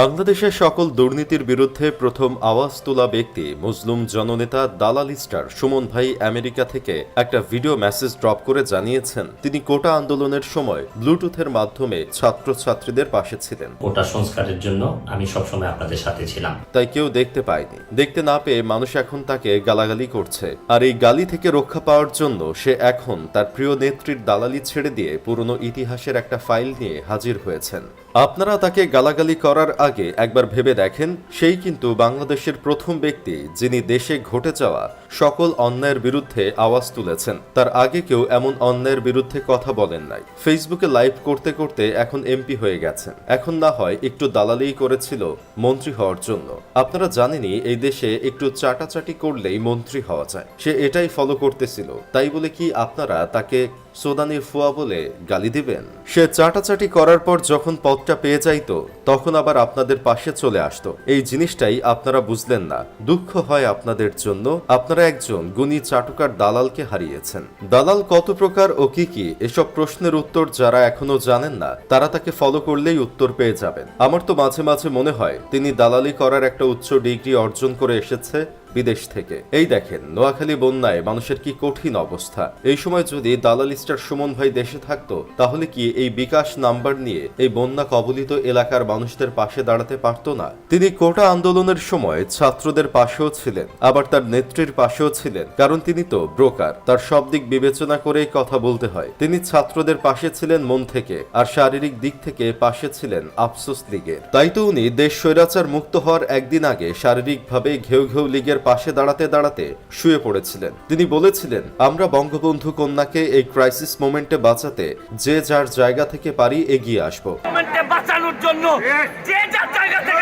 বাংলাদেশের সকল দুর্নীতির বিরুদ্ধে প্রথম আওয়াজ তোলা ব্যক্তি মুসলিম জননেতা দালাল স্টার সুমন ভাই আমেরিকা থেকে একটা ভিডিও মেসেজ ড্রপ করে জানিয়েছেন তিনি কোটা আন্দোলনের সময় ব্লুটুথের মাধ্যমে ছাত্রছাত্রীদের পাশে ছিলেন। কোটা সংস্কারের জন্য আমি সবসময় আপনাদের সাথে ছিলাম। তাই কেউ দেখতে পায়নি, দেখতে না পেয়ে মানুষ এখন তাকে গালাগালি করছে। আর এই গালি থেকে রক্ষা পাওয়ার জন্য সে এখন তার প্রিয় নেত্রীর দালালি ছেড়ে দিয়ে পুরনো ইতিহাসের একটা ফাইল নিয়ে হাজির হয়েছেন। আপনারা তাকে গালাগালি করার আগে একবার ভেবে দেখেন, সেই কিন্তু বাংলাদেশের প্রথম ব্যক্তি যিনি দেশে ঘটে যাওয়া সকল অন্যায়ের বিরুদ্ধে আওয়াজ তুলেছেন। তার আগে কেউ এমন অন্যায়ের বিরুদ্ধে কথা বলেন নাই। ফেসবুকে লাইভ করতে করতে এখন এমপি হয়ে গেছেন। এখন না হয় একটু দালালি করেছিল মন্ত্রী হওয়ার জন্য। আপনারা জানেনই এই দেশে একটু চাটাচাটি করলেই মন্ত্রী হওয়া যায়। সে এটাই ফলো করতেছিল। তাই বলে কি আপনারা তাকে সোদানির ফুয়া বলে গালি দিবেন? সে চাটাচাটি করার পর যখন পদটা পেয়ে যাইতো তখন আবার আপনাদের পাশে চলে আসতো। এই জিনিসটাই আপনারা বুঝলেন না। দুঃখ হয় আপনাদের জন্য। আপনারা একজন গুণী চাটুকার দালালকে হারিয়েছেন। দালাল কত প্রকার ও কি কি এসব প্রশ্নের উত্তর যারা এখনো জানেন না তারা তাকে ফলো করলেই উত্তর পেয়ে যাবেন। আমার তো মাঝে মাঝে মনে হয় তিনি দালালি করার একটা উচ্চ ডিগ্রি অর্জন করে এসেছে বিদেশ থেকে। এই দেখেন নোয়াখালী বন্যায় মানুষের কি কঠিন অবস্থা। এই সময় যদি দালাল স্টার সুমন ভাই দেশে থাকতো তাহলে কি এই বিকাশ নাম্বার নিয়ে এই বন্যা কবলিত এলাকার মানুষদের পাশে দাঁড়াতে পারতো না? তিনি কোটা আন্দোলনের সময় ছাত্রদের পাশেও ছিলেন, আবার তার নেত্রীর পাশেও ছিলেন। কারণ তিনি তো ব্রোকার, তার সব দিক বিবেচনা করেই কথা বলতে হয়। তিনি ছাত্রদের পাশে ছিলেন মন থেকে, আর শারীরিক দিক থেকে পাশে ছিলেন আফসোস লীগের। তাই তো উনি দেশ স্বৈরাচার মুক্ত হওয়ার একদিন আগে শারীরিকভাবে ঘেউ ঘেউ লীগের পাশে দাঁড়াতে দাঁড়াতে শুয়ে পড়েছিলেন। তিনি বলেছিলেন, আমরা বঙ্গবন্ধু কন্যাকে এই ক্রাইসিস মোমেন্টে বাঁচাতে যে যার জায়গা থেকে পারি এগিয়ে আসবো। বাঁচানোর জন্য যে যার জায়গা থেকে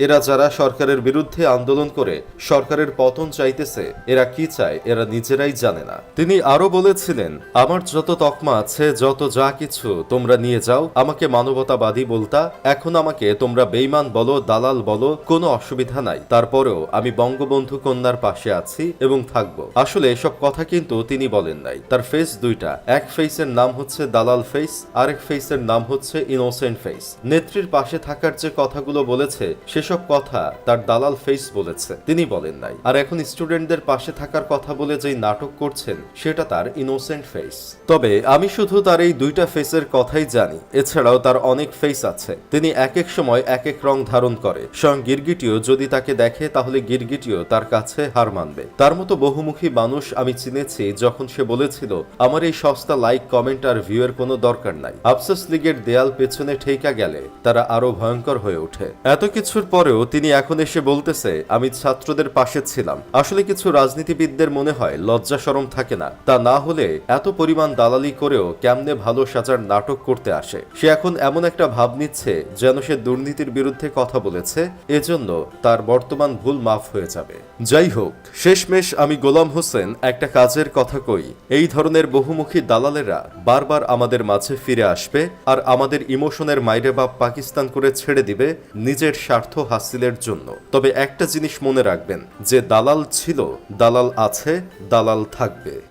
এরা যারা সরকারের বিরুদ্ধে আন্দোলন করে সরকারের পতন চাইতেছে, এরা কি চায় এরা নিজেরাই জানে না। তিনি আরো বলেছিলেন, আমার যত তকমা আছে, যত যা কিছু তোমরা নিয়ে যাও, আমাকে মানবতাবাদী বলতা, এখন আমাকে তোমরা বেঈমান বলো, দালাল বলো, কোনো অসুবিধা নাই। তারপরেও আমি বঙ্গবন্ধু কন্যার পাশে আছি এবং থাকবো। আসলে এসব কথা কিন্তু তিনি বলেন নাই। তার ফেস দুইটা, এক ফেসের নাম হচ্ছে দালাল ফেস, আরেক ফেসের নাম হচ্ছে ইনোসেন্ট ফেস। নেত্রীর পাশে থাকার যে কথাগুলো বলেছে সেসব কথা তার দালাল ফেস বলেছে, তিনি বলেন নাই। আর এখন স্টুডেন্টদের পাশে থাকার কথা বলে যেই নাটক করছেন সেটা তার ইনোসেন্ট ফেস। তবে আমি শুধু তার এই দুইটা ফেসের কথাই জানি, এছাড়াও তার অনেক ফেস আছে। তিনি এক এক সময় এক এক রং ধারণ করে। স্বয়ং গিরগিটিও যদি তাকে দেখে তাহলে গিরগিটিও তার কাছে হার মানবে। তার মতো বহুমুখী মানুষ আমি চিনেছি যখন সে বলেছিল, আমার এই সস্তা লাইক কমেন্ট আর ভিউ এর কোনো দরকার নাই। আফসোস লীগের দেয়াল পেছনে ঠেকা গেলে তারা আরো ভয়ঙ্কর হয়ে ওঠে। এত কিছুর পরেও তিনি এখন এসে বলতেছে আমি ছাত্রদের পাশে ছিলাম। আসলে কিছু রাজনীতিবিদদের মনে হয় লজ্জা শরম থাকে না। তা না হলে এত পরিমাণ দালালি করেও কেমনে ভালো সাজার নাটক করতে আসে। সে এখন এমন একটা ভাব নিচ্ছে যেন সে দুর্নীতির বিরুদ্ধে কথা বলেছে, এজন্য তার বর্তমান ভুল মাফ হয়ে যাবে। যাই হোক, শেষমেশ আমি গোলাম হোসেন একটা কাজের কথা কই, এই ধরনের বহুমুখী দালালেরা বারবার আমাদের মাঝে ফিরে আসবে আর আমাদের ইমোশনের মাইরে বাপ পাকিস্তান করে ছেড়ে দিবে নিজের স্বার্থ হাসিলের জন্য। তবে একটা জিনিস মনে রাখবেন, যে দালাল ছিল, দালাল আছে, দালাল থাকবে।